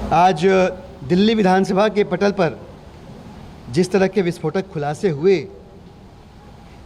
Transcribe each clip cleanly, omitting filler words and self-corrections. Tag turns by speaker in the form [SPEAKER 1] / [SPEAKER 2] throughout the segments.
[SPEAKER 1] आज दिल्ली विधानसभा के पटल पर जिस तरह के विस्फोटक खुलासे हुए,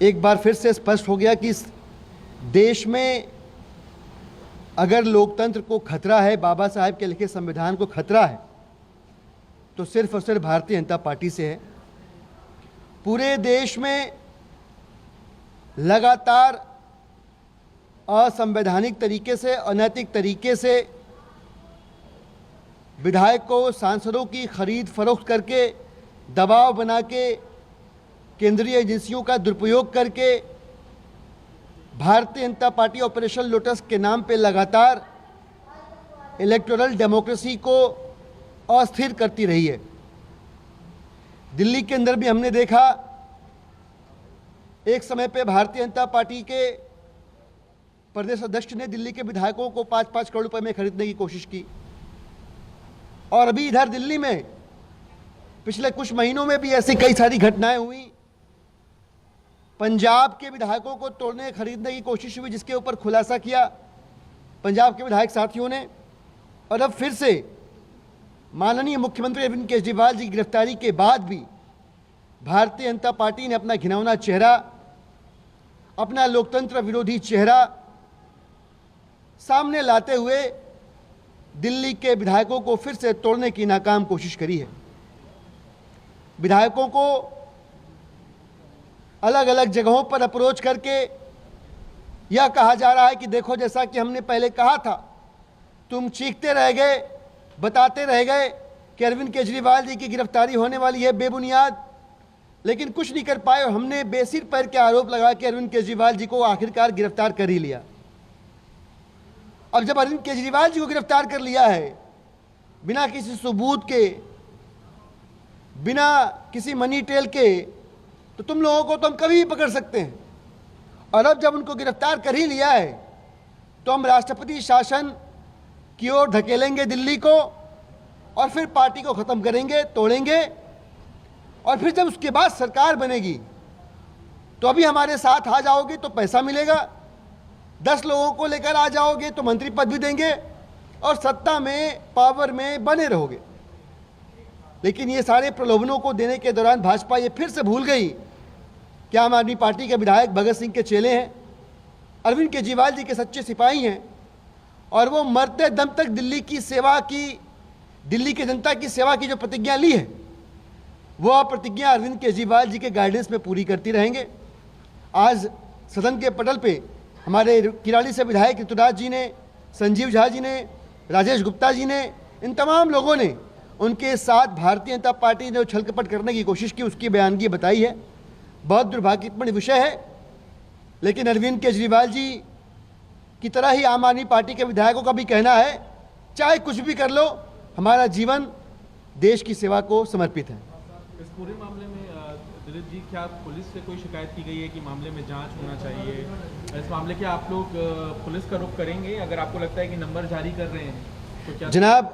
[SPEAKER 1] एक बार फिर से स्पष्ट हो गया कि इस देश में अगर लोकतंत्र को खतरा है, बाबा साहेब के लिखे संविधान को खतरा है, तो सिर्फ और सिर्फ भारतीय जनता पार्टी से है। पूरे देश में लगातार असंवैधानिक तरीके से, अनैतिक तरीके से विधायकों, सांसदों की खरीद फरोख्त करके, दबाव बना के, केंद्रीय एजेंसियों का दुरुपयोग करके Bharatiya Janata party operation lotus के नाम पे लगातार इलेक्टोरल डेमोक्रेसी को अस्थिर करती रही है। दिल्ली के अंदर भी हमने देखा, एक समय पे भारतीय जनता पार्टी के प्रदेश अध्यक्ष ने दिल्ली के विधायकों को 5-5 करोड़ रुपए में खरीदने की कोशिश की, और अभी इधर दिल्ली में पिछले कुछ महीनों में भी ऐसी कई सारी घटनाएं हुई। पंजाब के विधायकों को तोड़ने, खरीदने की कोशिश हुई, जिसके ऊपर खुलासा किया पंजाब के विधायक साथियों ने। और अब फिर से माननीय मुख्यमंत्री अरविंद केजरीवाल जी की गिरफ्तारी के बाद भी भारतीय जनता पार्टी ने अपना घिनौना चेहरा, अपना लोकतंत्र विरोधी चेहरा सामने लाते हुए दिल्ली के विधायकों को फिर से तोड़ने की नाकाम कोशिश करी है। विधायकों को अलग अलग जगहों पर अप्रोच करके यह कहा जा रहा है कि देखो, जैसा कि हमने पहले कहा था, तुम चीखते रह गए, बताते रह गए कि अरविंद केजरीवाल जी की गिरफ्तारी होने वाली है बेबुनियाद, लेकिन कुछ नहीं कर पाए, और हमने बेसिर पैर के आरोप लगा कि अरविंद केजरीवाल जी को आखिरकार गिरफ्तार कर ही लिया। अब जब अरविंद केजरीवाल जी को गिरफ्तार कर लिया है, बिना किसी सबूत के, बिना किसी मनी टेल के, तो तुम लोगों को तो हम कभी भी पकड़ सकते हैं। और अब जब उनको गिरफ्तार कर ही लिया है, तो हम राष्ट्रपति शासन की ओर धकेलेंगे दिल्ली को, और फिर पार्टी को ख़त्म करेंगे, तोड़ेंगे, और फिर जब उसके बाद सरकार बनेगी तो अभी हमारे साथ आ जाओगे तो पैसा मिलेगा, 10 लोगों को लेकर आ जाओगे तो मंत्री पद भी देंगे, और सत्ता में, पावर में बने रहोगे। लेकिन ये सारे प्रलोभनों को देने के दौरान भाजपा ये फिर से भूल गई कि आम आदमी पार्टी के विधायक भगत सिंह के चेले हैं, अरविंद केजरीवाल जी के सच्चे सिपाही हैं, और वो मरते दम तक दिल्ली की सेवा की, दिल्ली की जनता की सेवा की जो प्रतिज्ञा ली है, वो प्रतिज्ञा अरविंद केजरीवाल जी के गाइडेंस में पूरी करती रहेंगे। आज सदन के पटल पे हमारे किराड़ी से विधायक ऋतुराज जी ने, संजीव झा जी ने, राजेश गुप्ता जी ने, इन तमाम लोगों ने उनके साथ भारतीय जनता पार्टी ने छल कपट करने की कोशिश की, उसकी बयानगी बताई है। बहुत दुर्भाग्यपूर्ण विषय है, लेकिन अरविंद केजरीवाल जी की तरह ही आम आदमी पार्टी के विधायकों का भी कहना है, चाहे कुछ भी कर लो, हमारा जीवन देश की सेवा को समर्पित है।
[SPEAKER 2] इस पूरे मामले में दिलीप जी, क्या पुलिस से कोई शिकायत की गई है कि मामले में जांच होना चाहिए? इस मामले के आप लोग पुलिस का रुख करेंगे अगर आपको लगता है कि नंबर जारी कर रहे हैं तो क्या
[SPEAKER 1] जनाब?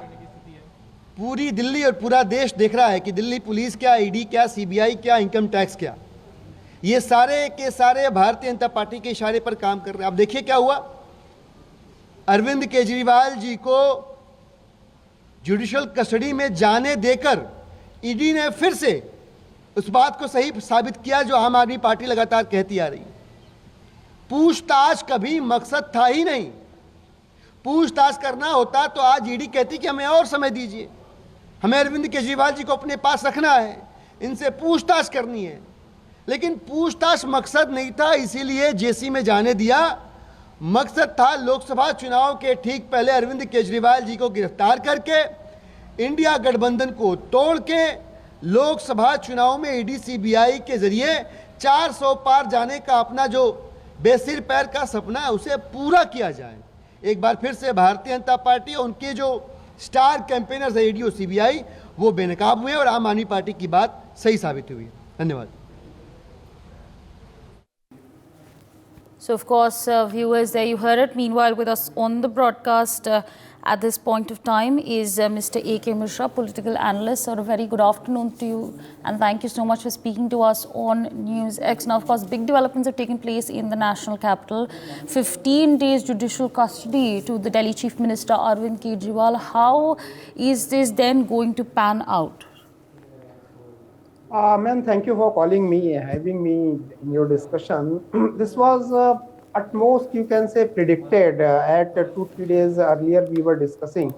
[SPEAKER 1] पूरी दिल्ली और पूरा देश देख रहा है कि दिल्ली पुलिस क्या, ईडी क्या, सीबीआई क्या, इनकम टैक्स क्या, ये सारे के सारे भारतीय जनता पार्टी के इशारे पर काम कर रहे हैं। अब देखिए क्या हुआ, अरविंद केजरीवाल जी को जुडिशियल कस्टडी में जाने देकर ईडी ने फिर से उस बात को सही साबित किया जो आम आदमी पार्टी लगातार कहती आ रही है। पूछताछ कभी मकसद था ही नहीं। पूछताछ करना होता तो आज ईडी कहती कि हमें और समय दीजिए, हमें अरविंद केजरीवाल जी को अपने पास रखना है, इनसे पूछताछ करनी है। लेकिन पूछताछ मकसद नहीं था, इसीलिए जेसी में जाने दिया। मकसद था लोकसभा चुनाव के ठीक पहले अरविंद केजरीवाल जी को गिरफ्तार करके इंडिया गठबंधन को तोड़ के लोकसभा चुनाव में ईडी सीबीआई के जरिए 400 पार जाने का अपना जो बेसिर पैर का सपना है उसे पूरा किया जाए। एक बार फिर से भारतीय जनता पार्टी और उनके जो स्टार कैंपेनर्स है ईडी और सीबीआई, वो बेनकाब हुए और आम आदमी पार्टी की बात सही साबित हुई। धन्यवाद।
[SPEAKER 3] So of course, viewers, there you heard it. Meanwhile, with us on the broadcast at this point of time is Mr. A.K. Mishra, political analyst. So a very good afternoon to you, and thank you so much for speaking to us on NewsX. Now, of course, big developments have taken place in the national capital. 15 days judicial custody to the Delhi Chief Minister Arvind Kejriwal. How is this then going to pan out?
[SPEAKER 4] Ma'am, thank you for calling me, having me in your discussion. This was at most, you can say, predicted. At 2-3 days earlier, we were discussing.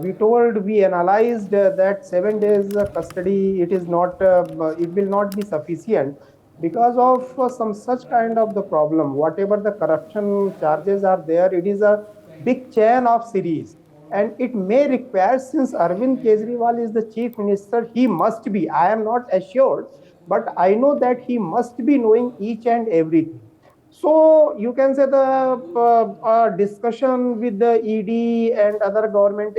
[SPEAKER 4] We analyzed that 7 days custody, it will not be sufficient because of some such kind of the problem. Whatever the corruption charges are there, it is a big chain of series. And it may require, since Arvind Kejriwal is the chief minister, he must be, I am not assured, but I know that he must be knowing each and everything. So you can say the discussion with the ED and other government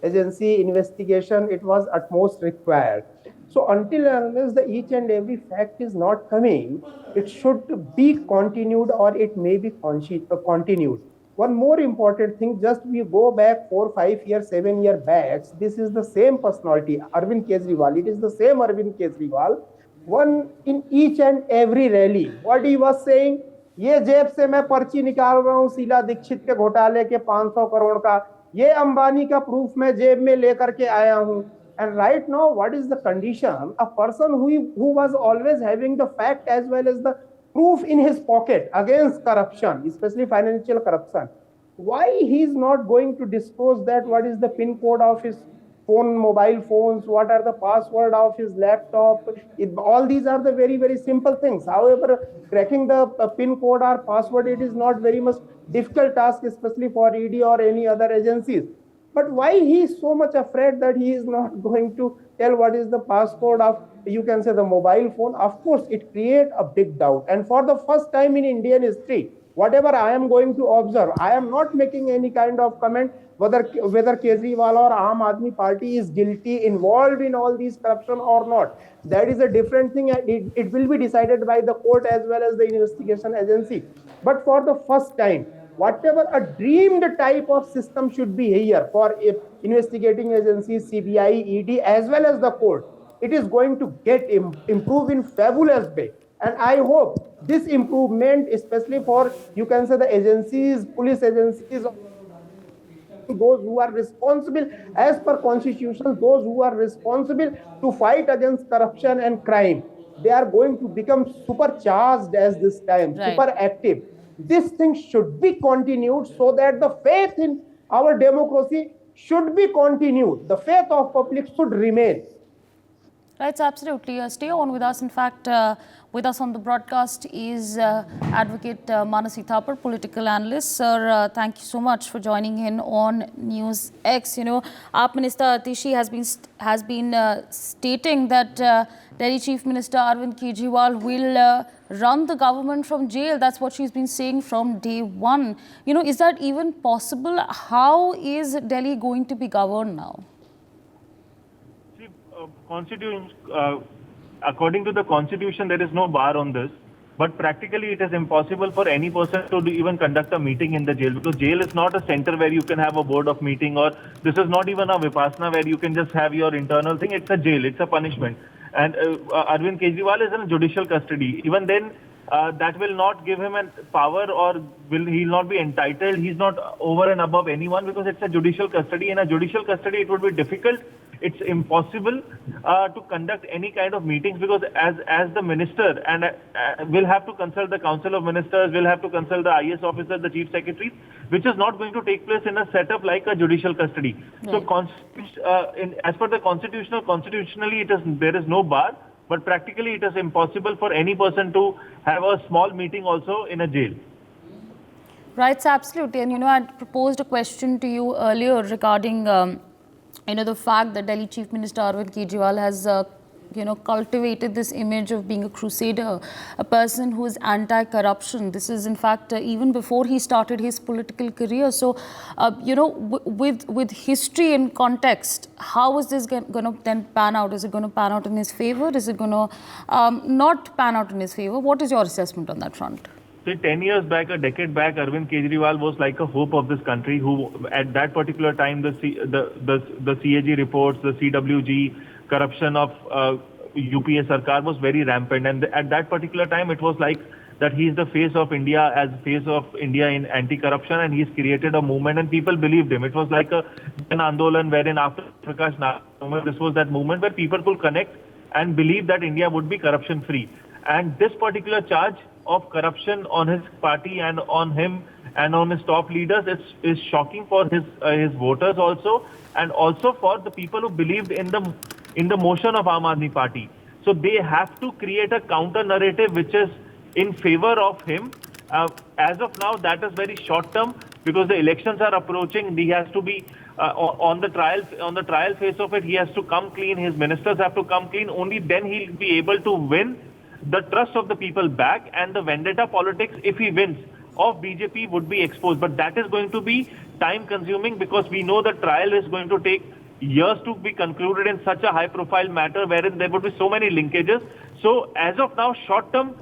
[SPEAKER 4] agency investigation, it was at most required. So until and unless the each and every fact is not coming, it should be continued, or it may be continued. One more important thing, just we go back 4, 5 years, 7 years back, this is the same personality, Arvind Kejriwal. It is the same Arvind Kejriwal. One in each and every rally, what he was saying, ये जेब से मैं पर्ची निकाल रहा हूं शीला दीक्षित के घोटाले के 500 करोड़ का, ये अंबानी का प्रूफ मैं जेब में लेकर के आया हूं. And right now, what is the condition? A person who was always having the fact as well as the proof in his pocket against corruption, especially financial corruption. Why he is not going to disclose that? What is the PIN code of his phone, mobile phones? What are the password of his laptop? All these are the very, very simple things. However, cracking the PIN code or password, it is not very much difficult task, especially for ED or any other agencies. But why he is so much afraid that he is not going to tell what is the passcode of, you can say, the mobile phone? Of course, it creates a big doubt. And for the first time in Indian history, whatever I am going to observe, I am not making any kind of comment whether Kejriwal or Aam Aadmi Party is guilty, involved in all these corruption or not. That is a different thing. It will be decided by the court as well as the investigation agency. But for the first time, whatever a dreamed type of system should be here for investigating agencies, CBI, ED, as well as the court, it is going to get improved in fabulous way. And I hope this improvement, especially for, you can say, the agencies, police agencies, those who are responsible as per constitution, those who are responsible to fight against corruption and crime, they are going to become supercharged as this time,
[SPEAKER 3] right,
[SPEAKER 4] super active. This thing should be continued so that the faith in our democracy should be continued. The faith of public should remain.
[SPEAKER 3] Right, absolutely. Stay on with us. In fact, with us on the broadcast is Advocate Manasi Thapar, political analyst. Sir, thank you so much for joining in on NewsX. You know, AAP Minister Atishi has been stating that Delhi Chief Minister Arvind Kejriwal will run the government from jail. That's what she's been saying from day one. You know, is that even possible? How is Delhi going to be governed now?
[SPEAKER 5] According to the constitution, there is no bar on this, but practically it is impossible for any person to even conduct a meeting in the jail, because jail is not a center where you can have a board of meeting, or this is not even a Vipassana where you can just have your internal thing. It's a jail, it's a punishment. And Arvind Kejriwal is in judicial custody. Even then, that will not give him a power, or he'll not be entitled. He's not over and above anyone, because it's a judicial custody. In a judicial custody, it would be difficult. It's impossible to conduct any kind of meetings, because as the minister, and will have to consult the council of ministers, will have to consult the IS officer, the chief secretary, which is not going to take place in a setup like a judicial custody. Right. So as per the constitutionally, there is no bar, but practically it is impossible for any person to have a small meeting also in a jail.
[SPEAKER 3] Right, absolutely. And you know, I proposed a question to you earlier regarding you know, the fact that Delhi Chief Minister Arvind Kejriwal has you know, cultivated this image of being a crusader, a person who is anti-corruption. This is in fact even before he started his political career. So you know, with history in context, how is this going to then pan out? Is it going to pan out in his favor? Is it going to not pan out in his favor? What is your assessment on that front?
[SPEAKER 5] say 10 years back, a decade back, Arvind Kejriwal was like a hope of this country, who at that particular time, the CAG reports, the CWG, corruption of UPA Sarkar was very rampant. And at that particular time, it was like that he's the face of India, as face of India in anti-corruption, and he's created a movement and people believed him. It was like an Andolan wherein after Prakash Narayan movement, this was that movement where people could connect and believe that India would be corruption free. And this particular charge of corruption on his party and on him and on his top leaders is shocking for his voters also, and also for the people who believed in the motion of Aam Aadmi Party. So they have to create a counter narrative which is in favor of him. As of now, that is very short term, because the elections are approaching. He has to be on the trial phase of it. He has to come clean. His ministers have to come clean. Only then he'll be able to win the trust of the people back, and the vendetta politics, if he wins, of BJP would be exposed. But that is going to be time consuming, because we know the trial is going to take years to be concluded in such a high profile matter wherein there would be so many linkages. So as of now, short term,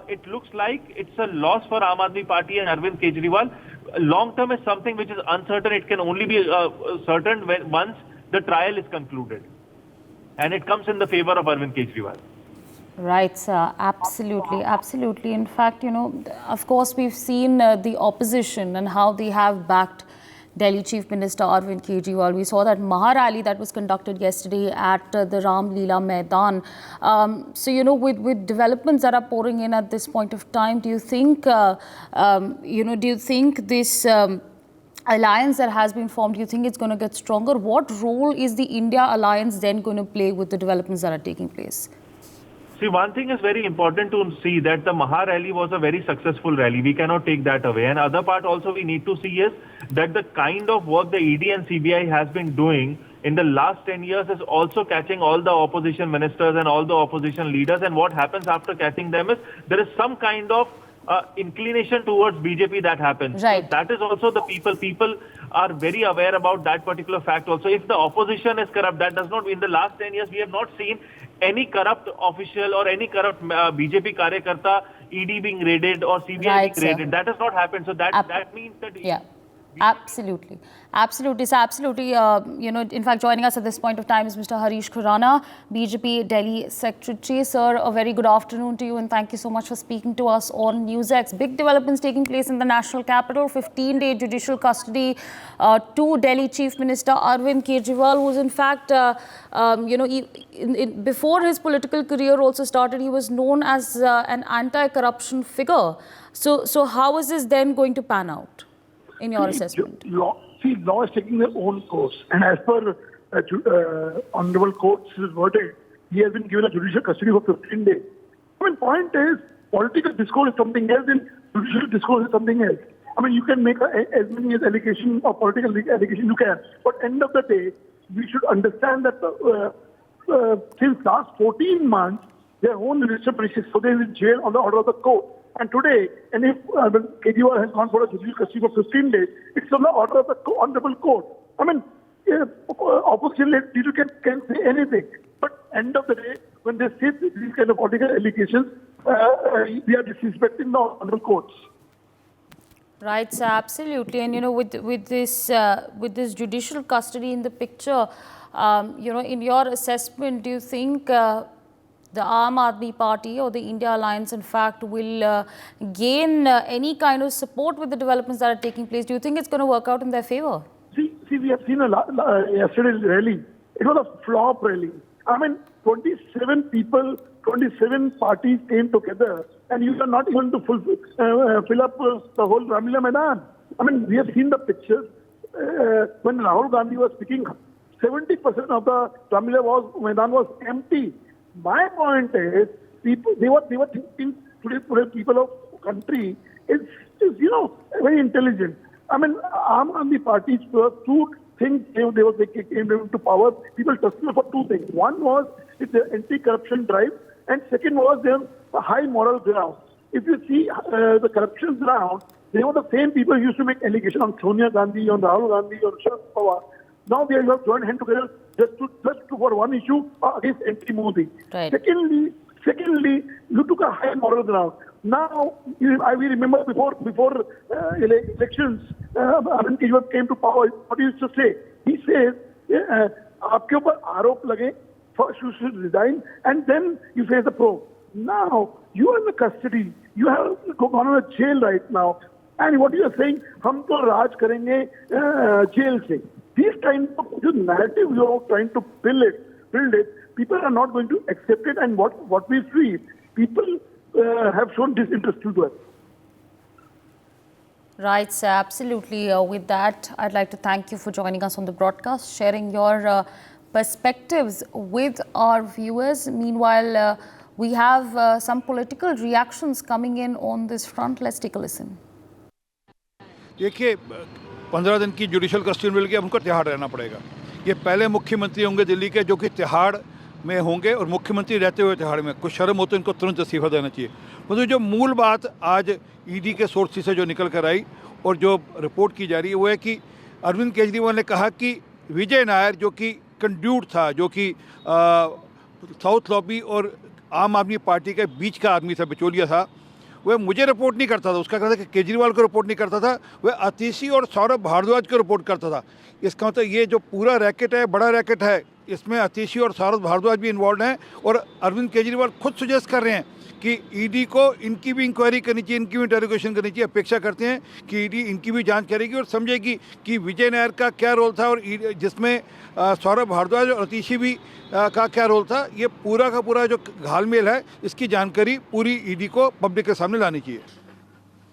[SPEAKER 5] it looks like it's a loss for Aam Aadmi Party and Arvind Kejriwal. Long term is something which is uncertain. It can only be certain once the trial is concluded, and it comes in the favor of Arvind Kejriwal.
[SPEAKER 3] Right, sir. Absolutely, absolutely. In fact, of course, we've seen the opposition and how they have backed Delhi Chief Minister Arvind Kejriwal. We saw that Maha rally that was conducted yesterday at the Ram Leela Maidan. So, with developments that are pouring in at this point of time, do you think, this alliance that has been formed, do you think it's going to get stronger? What role is the India alliance then going to play with the developments that are taking place?
[SPEAKER 5] See, one thing is very important to see, that the Maha rally was a very successful rally. We cannot take that away. And other part also we need to see is that the kind of work the ED and CBI has been doing in the last 10 years is also catching all the opposition ministers and all the opposition leaders. And what happens after catching them is there is some kind of inclination towards BJP that happens.
[SPEAKER 3] Right.
[SPEAKER 5] So that is also the people are very aware about that particular fact also. If the opposition is corrupt, that does not, in the last 10 years, we have not seen any corrupt official or any corrupt BJP karyakarta ED being raided or CBI being raided. That has not happened. So that means that...
[SPEAKER 3] Yeah. Absolutely. Absolutely. So absolutely, in fact, joining us at this point of time is Mr. Harish Khurana, BJP Delhi Secretary. Sir, a very good afternoon to you, and thank you so much for speaking to us on NewsX. Big developments taking place in the national capital, 15-day judicial custody to Delhi Chief Minister Arvind Kejriwal, who's in fact, before his political career also started, he was known as an anti-corruption figure. So how is this then going to pan out, in your assessment?
[SPEAKER 6] Law is taking their own course, and as per Honorable Court's verdict, he has been given a judicial custody for 15 days. I mean, point is, political discourse is something else and judicial discourse is something else. I mean, you can make as many allegations or political allegations you can, but end of the day, we should understand that since last 14 months, their own minister is in jail on the order of the court. And today, and if Kejriwal has gone for a judicial custody for 15 days, it's on the order of the Honorable Court. I mean, opposition leader can say anything. But end of the day, when they say these kind of political allegations, we are disrespecting the Honorable Courts.
[SPEAKER 3] Right, sir, absolutely. And, with this judicial custody in the picture, in your assessment, do you think the Aam Aadmi Party or the India Alliance, in fact, will gain any kind of support with the developments that are taking place? Do you think it's going to work out in their favor?
[SPEAKER 6] See, we have seen yesterday's rally. It was a flop rally. I mean, 27 people, 27 parties came together, and you are not able to fill up the whole Ram Leela Maidan. I mean, we have seen the pictures. When Rahul Gandhi was speaking, 70% of the Ram Leela Maidan was empty. My point is, they were thinking today people of country is very intelligent. I mean, Aam Aadmi Party's two things they came into power. People trusted them for two things. One was it's their anti-corruption drive, and second was their high moral ground. If you see the corruption ground, they were the same people who used to make allegations on Sonia Gandhi, on Rahul Gandhi, on Sharad Pawar. Now they have joined hands together just for one issue against anti-Modi.
[SPEAKER 3] Right.
[SPEAKER 6] Secondly, Secondly, you took a high moral ground. Now, we remember before elections, Arvind Kejriwal came to power. What he used to say? He says, "आपके ऊपर आरोप लगे, first you should resign, and then you face the probe." Now you are in the custody. You have gone on a jail right now, and what you are saying, "हम तो राज करेंगे jail से." This kind of narrative you are trying to build it. People are not going to accept it, and what we see, people have shown disinterest to it.
[SPEAKER 3] Right, sir, absolutely. With that, I'd like to thank you for joining us on the broadcast, sharing your perspectives with our viewers. Meanwhile, we have some political reactions coming in on this front. Let's take a listen.
[SPEAKER 7] देखिए 15 दिन की judicial custody मिल गया, उनको तिहाड़ रहना पड़ेगा। ये पहले मुख्यमंत्री होंगे दिल्ली के जो कि तिहाड़ में होंगे और मुख्यमंत्री रहते हुए तिहाड़ में। कुछ शर्म हो तो इनको तुरंत इस्तीफा देना चाहिए। मतलब जो मूल बात आज ईडी के सोर्स से जो निकल कर आई और जो रिपोर्ट की जा रही है वो है कि अरविंद केजरीवाल ने कहा कि विजय नायर जो कि कंड्यूट था, जो कि साउथ लॉबी और आम आदमी पार्टी के बीच का आदमी था, बिचौलिया था, वह मुझे रिपोर्ट नहीं करता था। उसका कहता था कि केजरीवाल को रिपोर्ट नहीं करता था, वह अतिशी और सौरभ भारद्वाज को रिपोर्ट करता था। इसका मतलब ये जो पूरा रैकेट है, बड़ा रैकेट है, इसमें अतिशी और सौरभ भारद्वाज भी इन्वॉल्व हैं। और अरविंद केजरीवाल खुद सुजेस्ट कर रहे हैं कि ईडी को इनकी भी इंक्वायरी करनी चाहिए, इनकी भी इंटेरोगेशन करनी चाहिए। अपेक्षा करते हैं कि ईडी इनकी भी जांच करेगी और समझेगी कि विजय नायर का क्या रोल था और जिसमें सौरभ भारद्वाज और अतिशी भी का क्या रोल था। ये पूरा का पूरा जो घालमेल है, इसकी जानकारी पूरी ईडी को पब्लिक के सामने लानी चाहिए।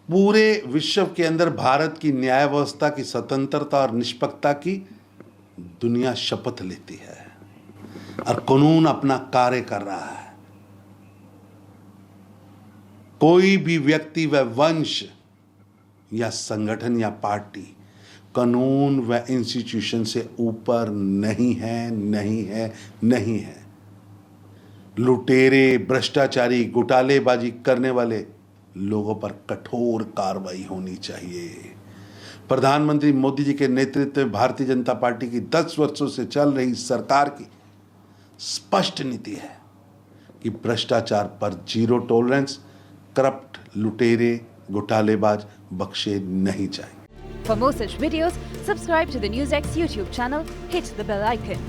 [SPEAKER 8] पूरे विश्व के अंदर भारत की न्याय व्यवस्था की स्वतंत्रता और निष्पक्षता की दुनिया शपथ लेती है और कानून अपना कार्य कर रहा है। कोई भी व्यक्ति व वंश या संगठन या पार्टी कानून व इंस्टीट्यूशन से ऊपर नहीं है, नहीं है, नहीं है। लुटेरे, भ्रष्टाचारी, घोटालेबाजी करने वाले लोगों पर कठोर कार्रवाई होनी चाहिए। प्रधानमंत्री मोदी जी के नेतृत्व में भारतीय जनता पार्टी की 10 वर्षों से चल रही सरकार की स्पष्ट नीति है कि भ्रष्टाचार पर जीरो टॉलरेंस, करप्ट, लुटेरे, घोटालेबाज बख्शे नहीं जाए।
[SPEAKER 9] For more such videos, subscribe to the NewsX YouTube channel, hit the bell icon.